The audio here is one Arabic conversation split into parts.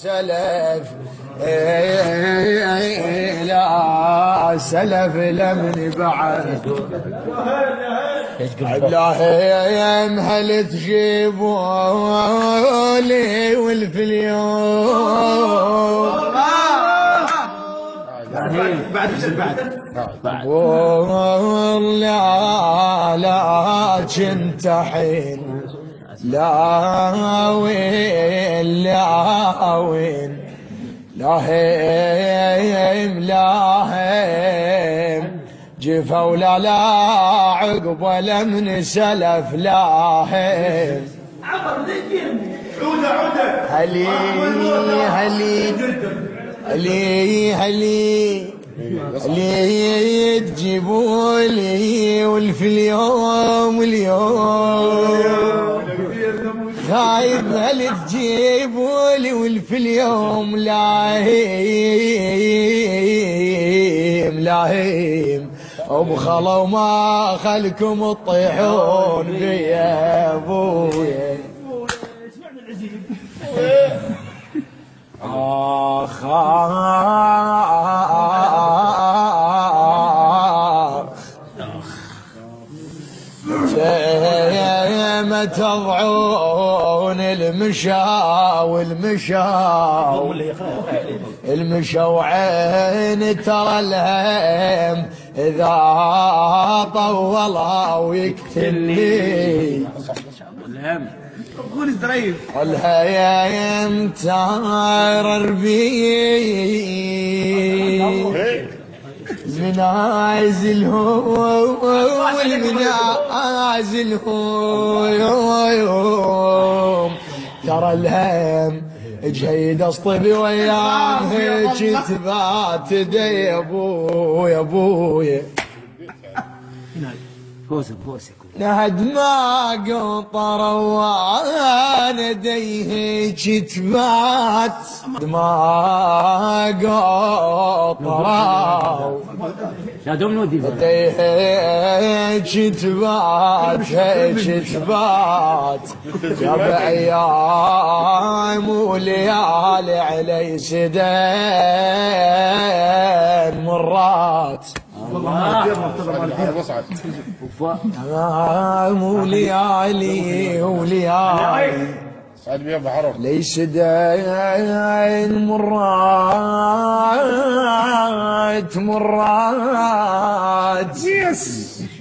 سلف لا سلف لمن بعد إبراهيم هل تجيبوا لي والفليوم بعد لا كنت حين لا وين لا وين لا هيم جفا ولا لا عقبه لمن سلف لا هيم هلي اللي تجيبوا لي والفليوم خايف هل تجيبوا لي والفليوم لاهيم وبخلوا ما خلكم تطيحون بيا ابويا آخ ما تضعون المشا وعين ترى الهم إذا طولها ويقتلني قول الزريف الهيم تارر بي المنازل هو المنازل هو ترى الهم جيد اصطبي وياه هيك تبات يا ابويا فوسك نهد ما قطر وانا ديه تبات ما قطر لا دوم نودي ديه تبات يا بايام وليالي علي سدين مرات وليالي سعد بيه بعرف ليس داين مرات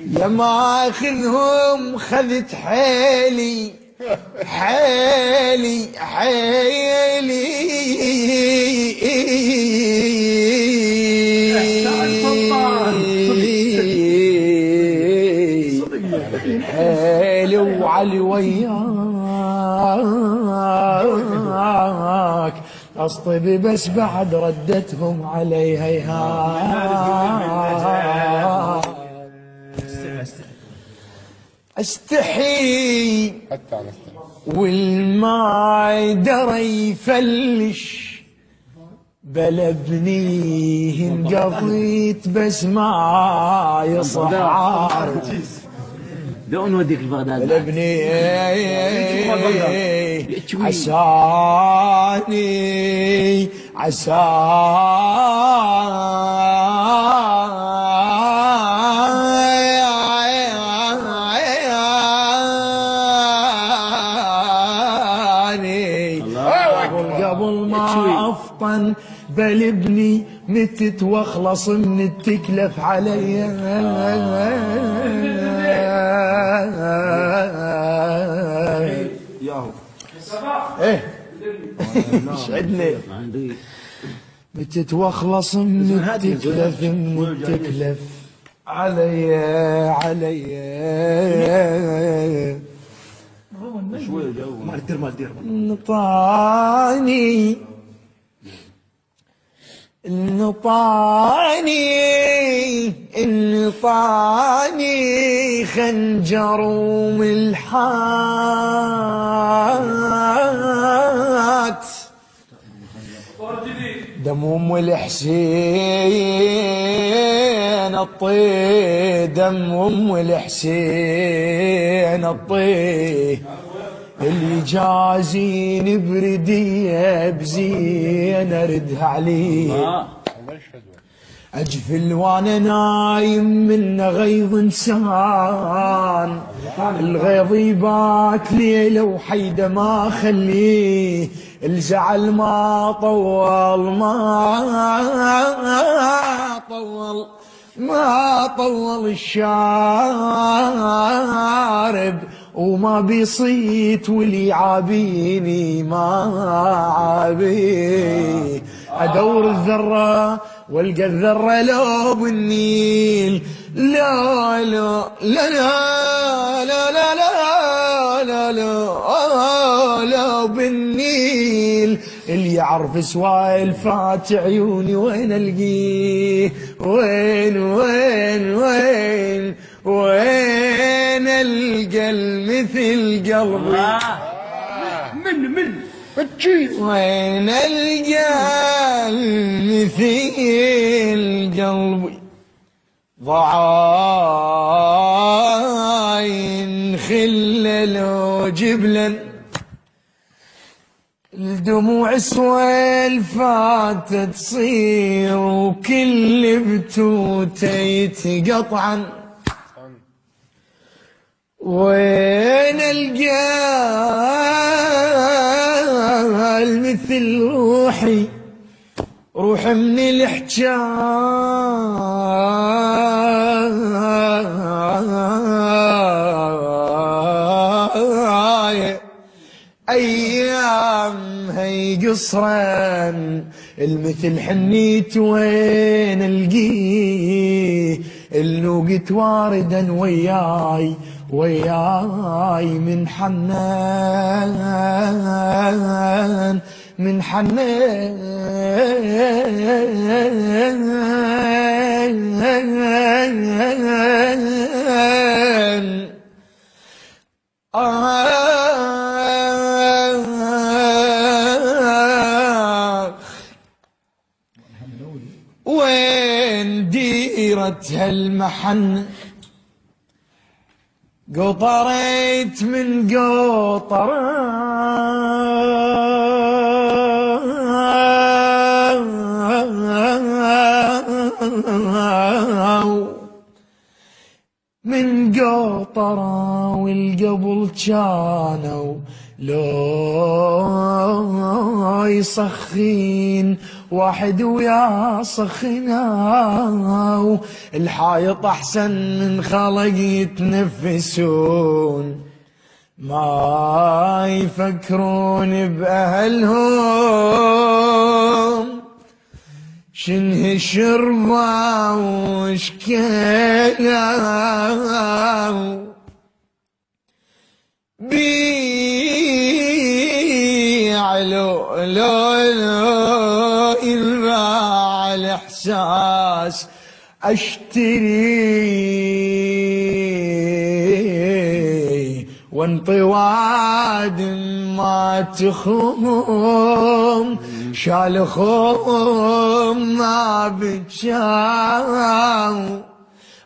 لما اخذهم خذت حيلي حيلي وعلي وياك اصطبي بس بعد ردتهم عليها استحي حتى والماي دري يفلش بلا بنيه انقضيت بس ما يصحى دون نوديك لبغداد الابني عساني قبل ما افطن بل ابني متت واخلص من التكلف علي ايه شعدني متت واخلص من التكلف علي ما ندير انطاني خنجر وملحات دم ام الحسين الطي اللي جازين بردية بزين اردها عليه. اجفل وانا نايم من غيظ انسان، الغيظ يبات ليله وحيده ما خليه، الزعل ما طول الشارب، وما بيصيت واللي عابيني ما عابيه. ادور الذره والقى الذره لو بالنيل، لا لا لا لا لا لا لا لا لا لا بالنيل. اللي يعرف سوالفات عيوني وين القيه؟ وين وين وين وين القى المثل قلبي؟ من وين القى المثل قلبي؟ ضعاين خلل وجبلا، الدموع سوالفات تصير وكل بتوته يتقطعن. وين القى المثل روحي؟ روح من الحجاية، أيام هي قصرا المثل حنيت وين القيه؟ النوقت واردا وياي من حنان من حنان. وين ديرة هالمحنة؟ قطريت من قطرة من قطرة، والقبل كانوا لو يسخين واحد ويا سخناو، الحايط احسن من خلق يتنفسون، ما يفكرون بأهلهم، شنه شربا وشكاو بيع لو ينباع الإحساس أشتري وانطواد ما تخوم، شال خوم ما بتشاو.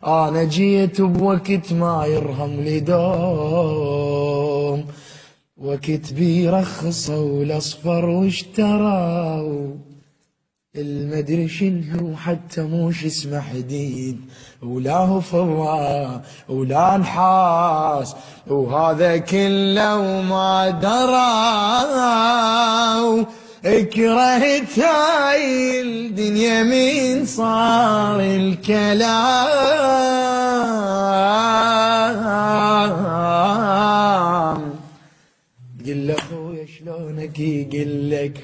أنا جيت بوقت ما يرهم لي دوم، وقت بيرخصوا الأصفر واشتراو المدري شنو، حتى موش اسمه حديد ولا هو فضة ولا نحاس، وهذا كله وما دراو. اكرهت هاي الدنيا من صار الكلام. قل له اخويا شلونك؟ يقول لك